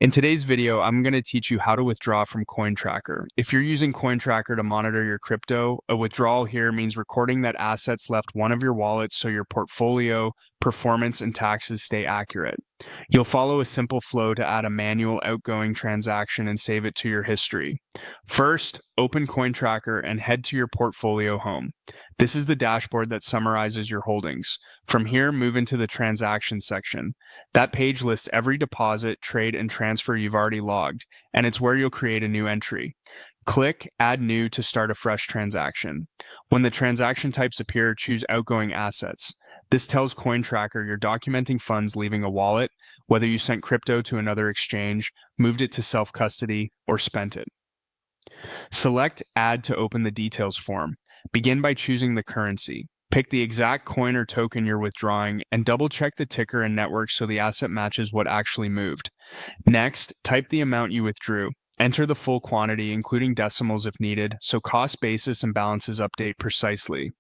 In today's video, I'm going to teach you how to withdraw from CoinTracker. If you're using CoinTracker to monitor your crypto, a withdrawal here means recording that assets left one of your wallets so your portfolio, performance, and taxes stay accurate. You'll follow a simple flow to add a manual outgoing transaction and save it to your history. First, open CoinTracker and head to your portfolio home. This is the dashboard that summarizes your holdings. From here, move into the transaction section. That page lists every deposit, trade, and transfer you've already logged, and it's where you'll create a new entry. Click Add New to start a fresh transaction. When the transaction types appear, choose Outgoing Assets. This tells CoinTracker you're documenting funds leaving a wallet, whether you sent crypto to another exchange, moved it to self-custody, or spent it. Select Add to open the details form. Begin by choosing the currency. Pick the exact coin or token you're withdrawing and double-check the ticker and network so the asset matches what actually moved. Next, type the amount you withdrew. Enter the full quantity, including decimals if needed, so cost basis and balances update precisely.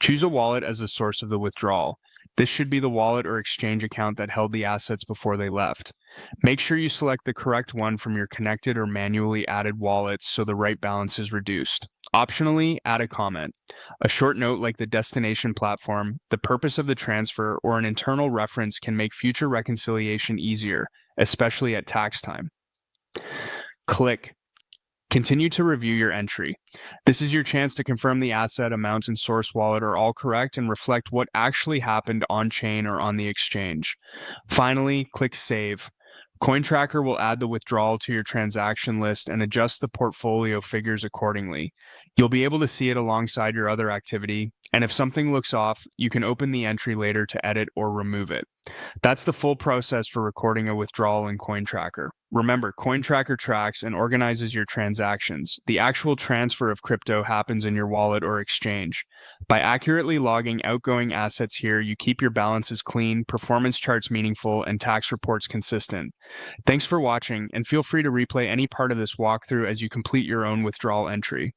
Choose a wallet as the source of the withdrawal. This should be the wallet or exchange account that held the assets before they left. Make sure you select the correct one from your connected or manually added wallets so the right balance is reduced. Optionally, add a comment. A short note like the destination platform, the purpose of the transfer, or an internal reference can make future reconciliation easier, especially at tax time. Click Continue to review your entry. This is your chance to confirm the asset, amount, and source wallet are all correct and reflect what actually happened on-chain or on the exchange. Finally, click Save. CoinTracker will add the withdrawal to your transaction list and adjust the portfolio figures accordingly. You'll be able to see it alongside your other activity, and if something looks off, you can open the entry later to edit or remove it. That's the full process for recording a withdrawal in CoinTracker. Remember, CoinTracker tracks and organizes your transactions. The actual transfer of crypto happens in your wallet or exchange. By accurately logging outgoing assets here, you keep your balances clean, performance charts meaningful, and tax reports consistent. Thanks for watching, and feel free to replay any part of this walkthrough as you complete your own withdrawal entry.